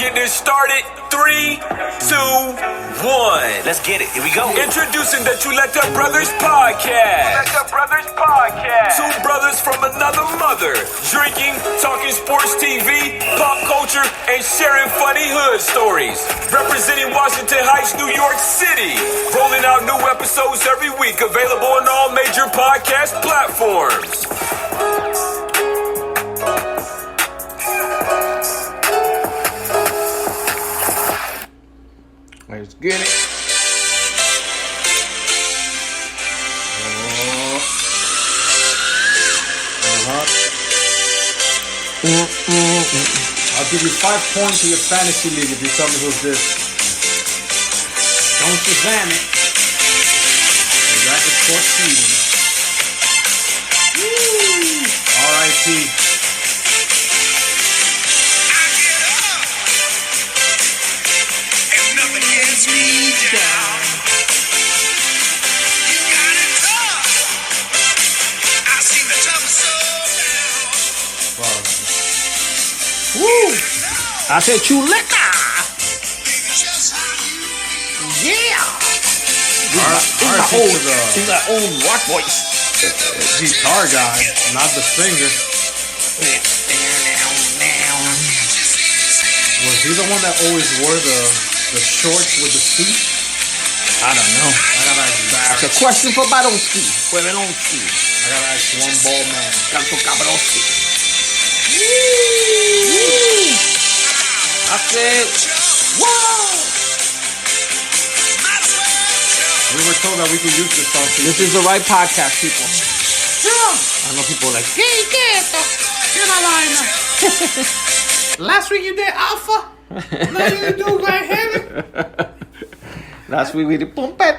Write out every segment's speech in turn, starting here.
getting it started. 3, 2, 1. Let's get it. Here we go. Introducing the Chuleta Brothers Podcast. Two brothers from another mother. Drinking, talking sports TV, pop culture, and sharing funny hood stories. Representing Washington Heights, New York City. Rolling out new episodes every week. Available on all major podcast platforms. Let's get it. I'll give you 5 points to your fantasy league if you tell me who's this. Don't Shazam it. The Rapid Court season. R.I.P. Woo! I said Chuleta. Yeah. He's my own rock voice. Guitar guy, not the singer. Was he the one that always wore the shorts with the suit? I don't know. I gotta ask Barry. It's a question for Barowski. I I gotta ask one bald man. Canto Cabrowski. I said, whoa! We were told that we could use this song. This is the right podcast, people. I know people are like, hey, get my line. Last week you did Alpha. Now you do right-handed. Last week we did Oh yeah,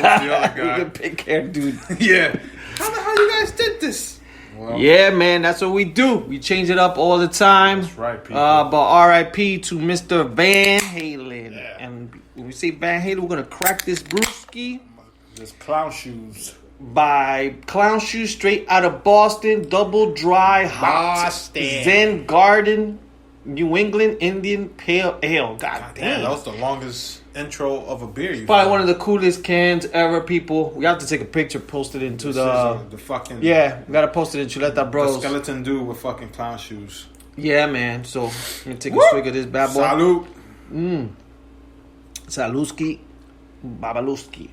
that's the other guy. The big hair dude. Yeah. How the hell you guys did this? Well, Yeah, man, that's what we do. We change it up all the time. That's right, people. But R.I.P. to Mr. Van Halen. Yeah. And when we say Van Halen, we're gonna crack this brewski Just clown shoes. by Clown Shoes, straight out of Boston, double dry hot Boston. Zen Garden, New England Indian Pale Ale. God Damn, damn. that was the longest intro of a beer. You Probably one of the coolest cans ever, people. We have to take a picture, post it into the fucking Yeah, we gotta post it in Chuleta the Bros. skeleton dude with fucking clown shoes. Yeah, man. So, let me take a swig of this bad boy. Salute. Saluski, Babaluski.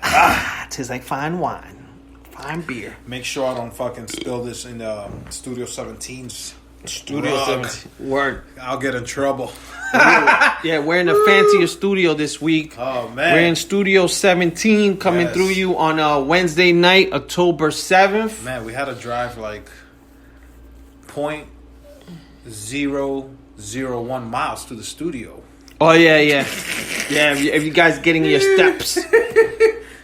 Ah, tastes like fine wine. Fine beer. Make sure I don't fucking spill this in the Studio 17's Studio rug. 17. Word. I'll get in trouble. Yeah, we're in a fancier studio this week. Oh, man. We're in Studio 17 coming Yes. through you on Wednesday night, October 7th. Man, we had to drive like 0.001 miles to the studio. Oh, yeah. Yeah, if you guys getting your steps.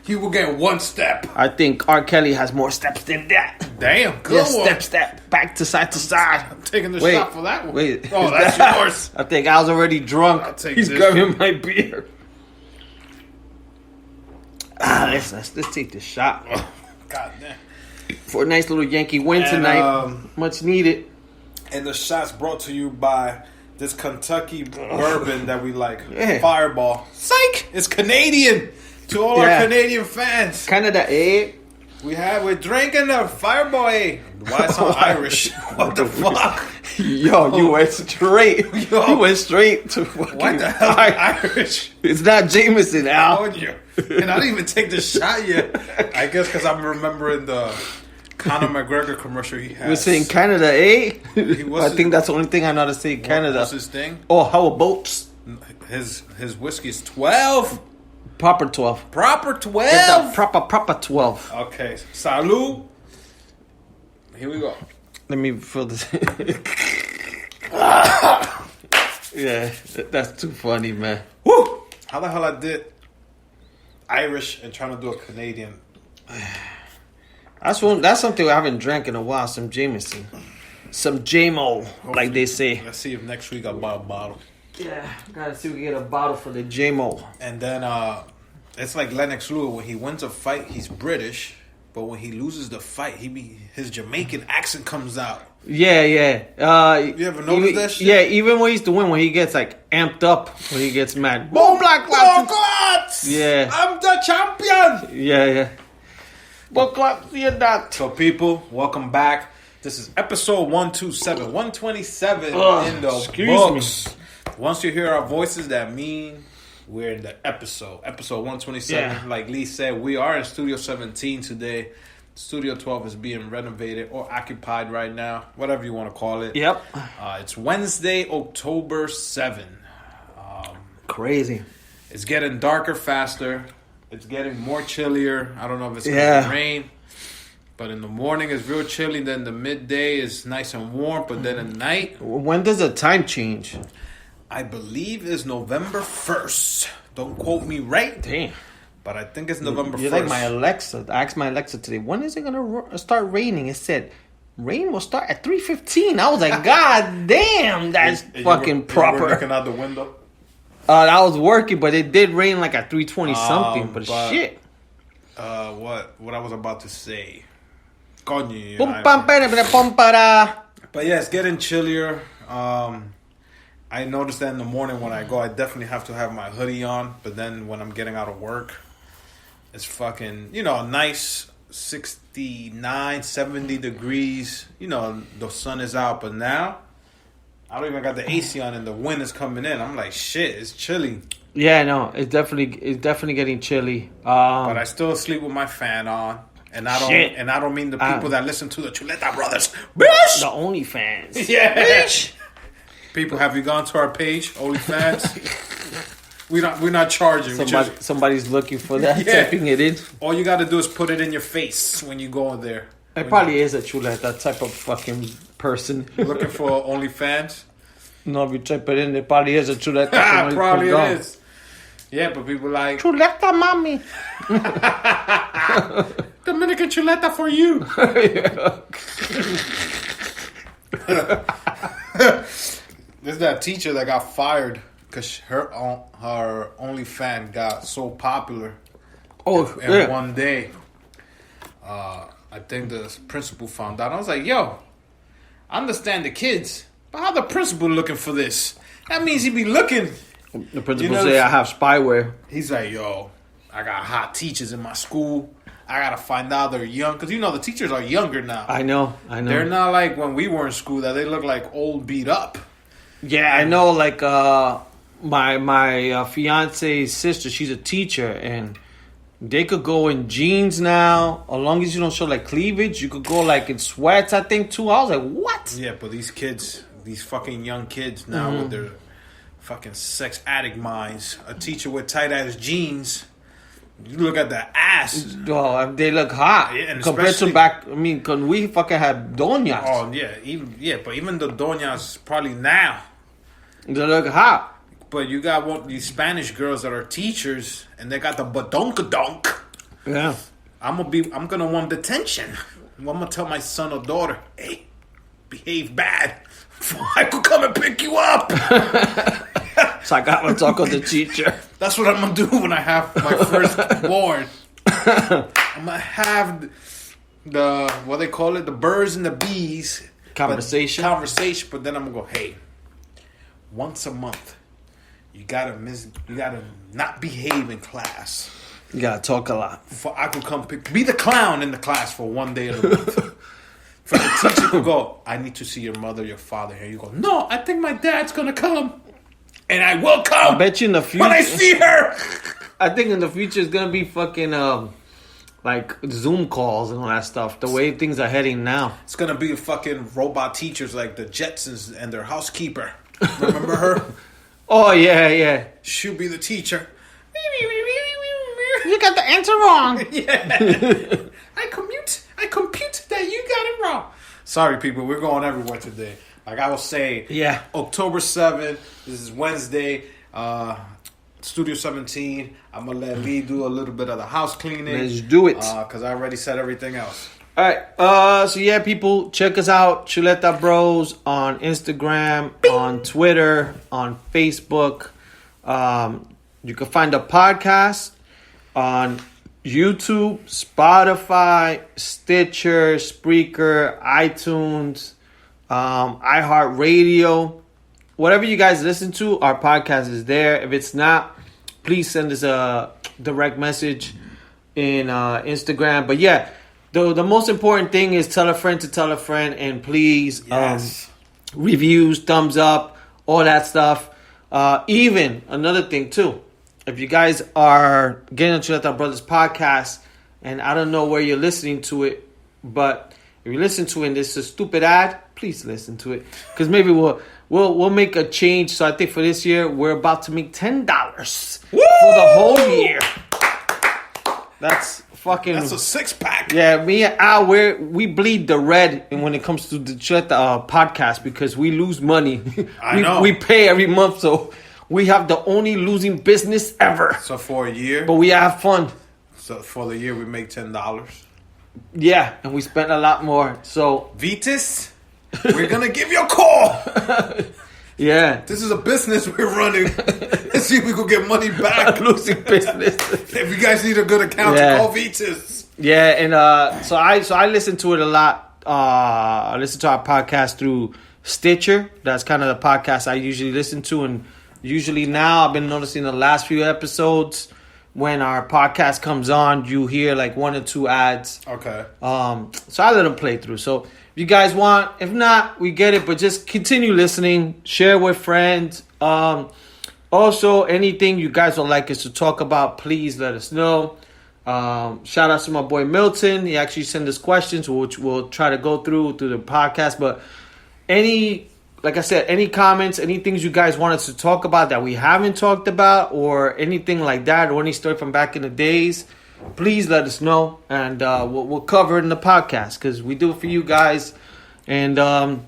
You will get one step. I think R. Kelly has more steps than that. Damn, good Yeah, one. step, back to side to side. I'm taking the Wait, shot for that one. wait. Oh, that's yours. I think I was already drunk. I'll take He's this. grabbing my beer. Let's take this shot God damn. for a nice little Yankee win And, tonight. Much needed. And the shot's brought to you by this Kentucky bourbon that we like. Yeah. Fireball. Psych! It's Canadian. To all Yeah. our Canadian fans. Canada, eh? We're drinking the Fireball, eh? Why it sound Irish? What the fuck? Yo, you went straight. Yo. You went straight to fucking What the hell is Irish? It's not Jameson, Al. Told you. And I didn't even take the shot yet. I guess because I'm remembering the Conor McGregor commercial he had. We're saying Canada, eh? was I think that's the only thing I know how to say, Canada. What's his thing? Oh, how about boats? His whiskey is 12. Proper 12. Proper Get 12. that proper 12. Okay. Salute. Here we go. Let me fill this. Yeah, that's too funny, man. Woo! How the hell I did Irish and trying to do a Canadian? That's something I haven't drank in a while. Some Jameson, some JMO, like they say. Let's see if next week I'll buy a bottle. Yeah, gotta see if we can get a bottle for the JMO. And then it's like Lennox Lewis. When he wins a fight, he's British, but when he loses the fight, his Jamaican accent comes out. Yeah. You ever noticed that shit? Yeah, even when he's the win, when he gets like amped up, when he gets mad. Boom, black clouds. Yeah. I'm the champion. Yeah. Boom, clouds, you're that. So, people, welcome back. This is episode 127, 127 in the books. Me. Once you hear our voices, that mean we're in the episode 127. Yeah. Like Lee said, we are in Studio 17 today. Studio 12 is being renovated or occupied right now, whatever you want to call it. Yep. It's Wednesday, October 7. Crazy. It's getting darker faster. It's getting more chillier. I don't know if it's going to rain. But in the morning it's real chilly. Then the midday is nice and warm. But then at night... When does the time change? I believe it's November 1st. Don't quote me right. Damn. But I think it's November 1st. You're like my Alexa. I asked my Alexa today, when is it going to start raining? It said, rain will start at 3:15. I was like, God damn, that's fucking proper. You were looking out the window? I was working, but it did rain like at 3:20 something. But shit. What I was about to say. But yeah, it's getting chillier. I noticed that in the morning when I go, I definitely have to have my hoodie on. But then when I'm getting out of work, it's fucking, nice 69, 70 degrees. The sun is out. But now, I don't even got the AC on and the wind is coming in. I'm like, shit, it's chilly. Yeah, no, it's definitely getting chilly. But I still sleep with my fan on. And I don't mean the people that listen to the Chuleta brothers. Bitch! The OnlyFans. Yeah. Bitch! People, have you gone to our page, OnlyFans? We're not charging. Somebody's looking for that, typing it in. All you got to do is put it in your face when you go in there. It probably is a Chuleta type of fucking person. Looking for OnlyFans? No, if you type it in, it probably is a Chuleta. Probably it is. Yeah, but people like... Chuleta, mommy. Dominican Chuleta for you. There's that teacher that got fired because her OnlyFans got so popular. In one day. I think the principal found out. I was like, yo, I understand the kids, but how the principal looking for this? That means he be looking. The principal say I have spyware. He's like, yo, I got hot teachers in my school. I gotta find out they're young. Because, the teachers are younger now. I know. They're not like when we were in school that they look like old, beat up. Yeah, I know, like, my fiance's sister, she's a teacher, and they could go in jeans now. As long as you don't show, like, cleavage, you could go, like, in sweats, I think, too. I was like, what? Yeah, but these fucking young kids now with their fucking sex addict minds. A teacher with tight-ass jeans... You look at the ass. Oh, they look hot. Yeah, and compared to back, when we fucking had doñas. Oh, yeah. But even the doñas probably now. They look hot. But you got these Spanish girls that are teachers, and they got the badonkadonk. Yeah. I'm gonna want detention. I'm gonna tell my son or daughter, hey, behave bad. I could come and pick you up. So I got to talk with the teacher. That's what I'm going to do when I have my first born. I'm going to have what they call it, the birds and the bees. Conversation. But then I'm going to go, hey, once a month, you got to not behave in class. You got to talk a lot. I could come be the clown in the class for one day of the month. For the teacher to go, I need to see your mother, your father here. You go, no, I think my dad's going to come. And I will come. I bet you in the future. When I see her. I think in the future it's going to be fucking, like, Zoom calls and all that stuff. The way things are heading now. It's going to be fucking robot teachers like the Jetsons and their housekeeper. Remember her? Oh, yeah. She'll be the teacher. You got the answer wrong. Yeah. I compute that you got it wrong. Sorry, people. We're going everywhere today. Like I was saying, October 7th, this is Wednesday, Studio 17. I'm going to let Lee do a little bit of the house cleaning. Let's do it. Because I already said everything else. All right. So, yeah, people, check us out. Chuleta Bros on Instagram, on Twitter, on Facebook. You can find the podcast on YouTube, Spotify, Stitcher, Spreaker, iTunes, iHeartRadio, whatever you guys listen to, our podcast is there. If it's not, please send us a direct message in Instagram. But yeah, the most important thing is tell a friend to tell a friend, and please reviews, thumbs up, all that stuff. Even another thing too, if you guys are getting a Chuleta Brothers podcast, and I don't know where you're listening to it, but if you listen to it and it's a stupid ad, please listen to it, because maybe we'll make a change. So I think for this year we're about to make $10 for the whole year. That's a 6-pack. Yeah, me and Al, we bleed the red when it comes to the Chuleta podcast, because we lose money. I know. We pay every month, so we have the only losing business ever. So for a year, but we have fun. So for the year, we make $10. Yeah, and we spent a lot more. So Vitas, we're gonna give you a call. Yeah, this is a business we're running. Let's see if we can get money back. Losing business. If you guys need a good account, call Vitas. Yeah, and so I listen to it a lot. I listen to our podcast through Stitcher. That's kind of the podcast I usually listen to, and usually now I've been noticing the last few episodes, when our podcast comes on, you hear like 1 or 2 ads. Okay. So I let them play through. So if you guys want, if not, we get it. But just continue listening. Share with friends. Also, anything you guys would like us to talk about, please let us know. Shout out to my boy Milton. He actually sent us questions, which we'll try to go through the podcast. But like I said, any comments, any things you guys want us to talk about that we haven't talked about, or anything like that, or any story from back in the days, please let us know, and we'll cover it in the podcast, because we do it for you guys. And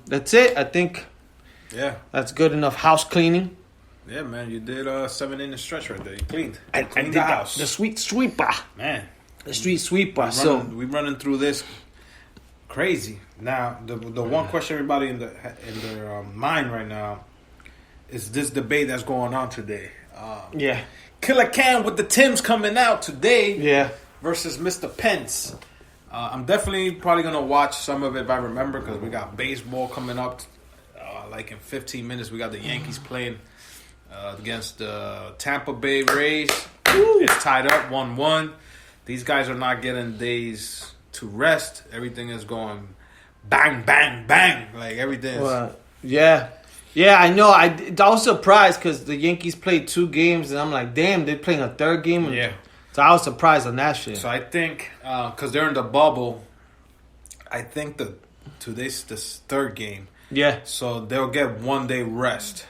that's it. I think that's good enough house cleaning. Yeah, man, you did a 7-inning stretch right there. You cleaned. I did the house. The sweet sweeper. Man. The street sweeper. We're running through this crazy. Now, the one question everybody in their mind right now is this debate that's going on today. Killer Cam with the Timbs coming out today. Yeah. Versus Mr. Pence. I'm definitely probably going to watch some of it if I remember, because we got baseball coming up. Like in 15 minutes, we got the Yankees playing against the Tampa Bay Rays. It's tied up 1-1. These guys are not getting days to rest. Everything is going bang, bang, bang. Like everything is... Yeah, I know. I was surprised because the Yankees played 2 games, and I'm like, damn, they're playing a 3rd game. Yeah. So I was surprised on that shit. So I think, because they're in the bubble, I think today's this 3rd game. Yeah. So they'll get 1 day rest.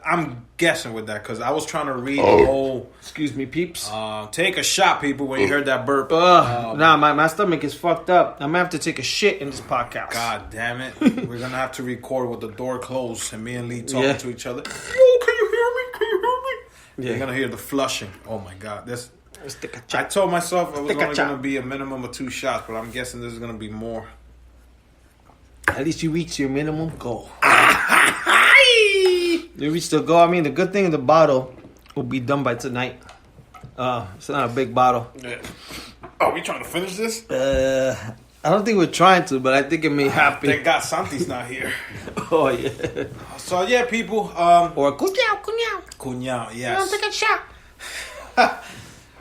I'm guessing with that, because I was trying to read the whole... Excuse me, peeps. Take a shot, people, when you heard that burp. Nah, my stomach is fucked up. I'm going to have to take a shit in this podcast. God damn it. We're going to have to record with the door closed and me and Lee talking to each other. Yo, can you hear me? Can you hear me? You're going to hear the flushing. Oh, my God. Let's take a I shot. told myself it was only going to be a minimum of 2 shots, but I'm guessing this is going to be more. At least you reached your minimum goal. You reached the goal. I mean, the good thing in the bottle will be done by tonight. It's not a big bottle. Yeah. Oh, we trying to finish this? I don't think we're trying to, but I think it may happen. Thank God Santi's not here. Oh, yeah. So, yeah, people. Or cuñao. Cuñao, yes. You want to take a shot?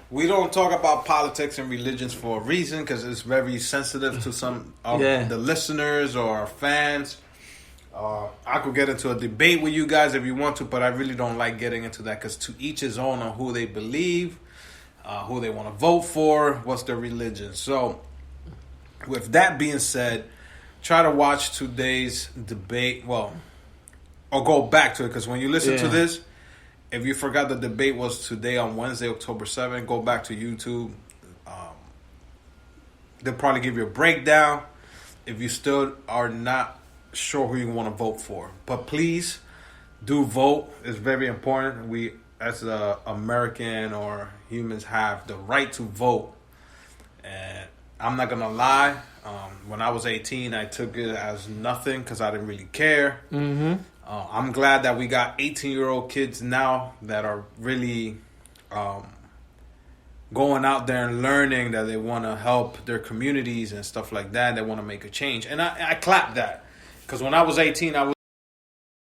We don't talk about politics and religions for a reason, because it's very sensitive to some of the listeners or our fans. I could get into a debate with you guys if you want to, but I really don't like getting into that, because to each his own on who they believe, who they want to vote for, what's their religion. So, with that being said, try to watch today's debate. Well, or go back to it, because when you listen to this, if you forgot the debate was today on Wednesday, October 7th, go back to YouTube. They'll probably give you a breakdown if you still are not sure who you want to vote for. But please do vote. It's very important. We, as an American or humans, have the right to vote. And I'm not going to lie. When I was 18, I took it as nothing because I didn't really care. Mm-hmm. I'm glad that we got 18-year-old kids now that are really going out there and learning that they want to help their communities and stuff like that. They want to make a change. And I clap that. Because when I was 18, I was